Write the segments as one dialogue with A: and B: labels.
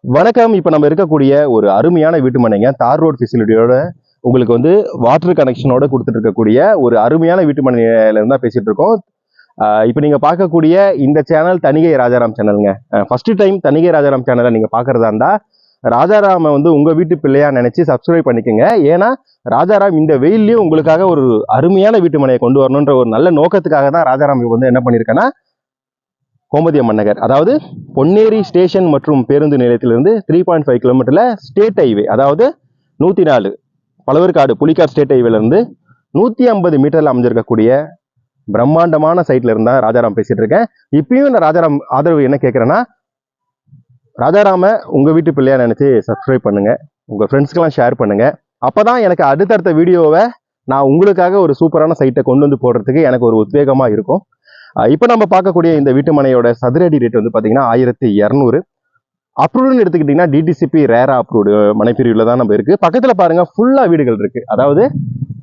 A: வணக்கம். இப்போ நம்ம இருக்கக்கூடிய ஒரு அருமையான வீட்டு மனைங்க தார் ரோட் ஃபெசிலிட்டியோட உங்களுக்கு வந்து வாட்டர் கனெக்ஷனோட கொடுத்துட்டு இருக்கக்கூடிய ஒரு அருமையான வீட்டு மனையில இருந்தா பேசிட்டு இருக்கோம். இப்போ நீங்க பார்க்கக்கூடிய இந்த சேனல் தணிகை ராஜாராம் சேனலுங்க. ஃபர்ஸ்ட் டைம் தணிகை ராஜாராம் சேனலை நீங்க பார்க்கறதா இருந்தா ராஜாராமை வந்து உங்க வீட்டு பிள்ளையா நினைச்சு சப்ஸ்கிரைப் பண்ணிக்கோங்க. ஏன்னா ராஜாராம் இந்த வெயிலையும் உங்களுக்காக ஒரு அருமையான வீட்டு மனையை கொண்டு வரணுன்ற ஒரு நல்ல நோக்கத்துக்காக தான் ராஜாராம் வந்து என்ன பண்ணியிருக்கேன்னா கோமதி அம்மன் நகர், அதாவது பொன்னேரி ஸ்டேஷன் மற்றும் பேருந்து நிலையத்திலிருந்து 3.5 கிலோமீட்டர்ல ஸ்டேட் ஹைவே, அதாவது 104 பழவர்காடு புலிக்கார் ஸ்டேட் ஹைவேல இருந்து 150 மீட்டர்ல அமைஞ்சிருக்கக்கூடிய பிரம்மாண்டமான சைட்ல இருந்தா ராஜாராம் பேசிட்டு இருக்கேன். இப்பயும் நான் ராஜாராம் ஆதரவு என்ன கேட்கறேன்னா, ராஜாராம உங்க வீட்டு பிள்ளையா நினைச்சு சப்ஸ்கிரைப் பண்ணுங்க, உங்க ஃப்ரெண்ட்ஸ்க்கெல்லாம் ஷேர் பண்ணுங்க. அப்பதான் எனக்கு அடுத்தடுத்த வீடியோவை நான் உங்களுக்காக ஒரு சூப்பரான சைட்டை கொண்டு வந்து போடுறதுக்கு எனக்கு ஒரு உத்வேகமா இருக்கும். இப்போ நம்ம பார்க்கக்கூடிய இந்த வீட்டு மனையோட சதுரடி ரேட் வந்து பார்த்தீங்கன்னா 1200. அப்ரூவ்டுன்னு எடுத்துக்கிட்டிங்கன்னா டிடிசிபி ரேரா அப்ரூவ்டு மனைப்பிரிவில் தான் நம்ம இருக்குது. பக்கத்தில் பாருங்கள் ஃபுல்லாக வீடுகள் இருக்குது, அதாவது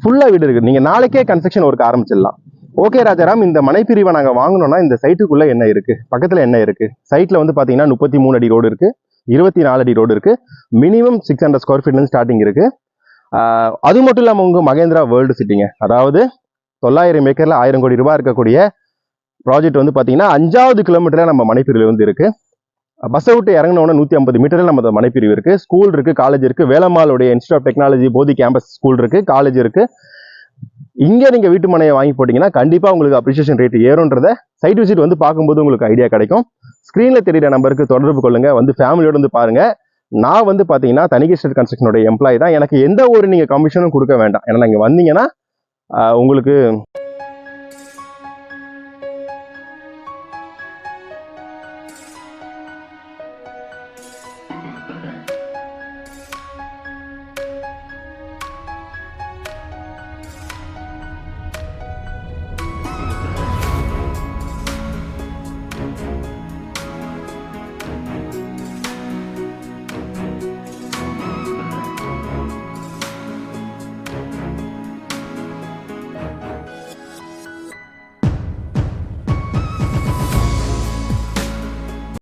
A: ஃபுல்லாக வீடு இருக்குது. நீங்கள் நாளைக்கே கன்ஸ்ட்ரக்ஷன் ஒர்க் ஆரம்பிச்சிடலாம். ஓகே ராஜாராம், இந்த மனைப்பிரிவை நாங்கள் வாங்கணும்னா இந்த சைட்டுக்குள்ளே என்ன இருக்குது, பக்கத்தில் என்ன இருக்குது? சைட்டில் வந்து பார்த்தீங்கன்னா 33 அடி ரோடு இருக்குது, 24 அடி ரோடு இருக்குது, மினிமம் 600 ஸ்கொயர் ஃபீட்லேருந்து ஸ்டார்டிங் இருக்குது. அது மட்டும் இல்லாமல் உங்கள் மகேந்திரா வேர்ல்டு சிட்டிங்க, அதாவது 900 ஏக்கரில் 1000 கோடி ரூபாய் இருக்கக்கூடிய ப்ராஜெக்ட் வந்து பார்த்தீங்கன்னா 5வது கிலோமீட்டரில் நம்ம மனைப்பிரிவில் வந்து இருக்குது. பஸ்ஸை விட்டு இறங்கினோன்னா 150 மீட்டரில் நம்ம மனைப்பிரிவு இருக்குது. ஸ்கூல் இருக்குது, காலேஜ் இருக்குது. வேலம்மாளுடைய இன்ஸ்டியூட் ஆஃப் டெக்னாலஜி போதி கேம்பஸ் ஸ்கூல் இருக்குது, காலேஜ் இருக்குது. இங்கே நீங்கள் வீட்டு மனையை வாங்கி போட்டிங்கன்னா கண்டிப்பாக உங்களுக்கு அப்ரிசியேஷன் ரேட் ஏறும்ன்றத சைட் விசிட் வந்து பார்க்கும்போது உங்களுக்கு ஐடியா கிடைக்கும். ஸ்க்ரீனில் தெரியுற நம்பருக்கு தொடர்பு கொள்ளுங்கள், வந்து ஃபேமிலியோடு வந்து பாருங்கள். நான் வந்து பார்த்தீங்கன்னா தணிகை ஸ்டேட் கன்ஸ்ட்ரக்ஷனோட எம்ப்ளாயி தான். எனக்கு எந்த ஒரு நீங்கள் கமிஷனும் கொடுக்க வேண்டாம். ஏன்னா நீங்கள் வந்தீங்கன்னா உங்களுக்கு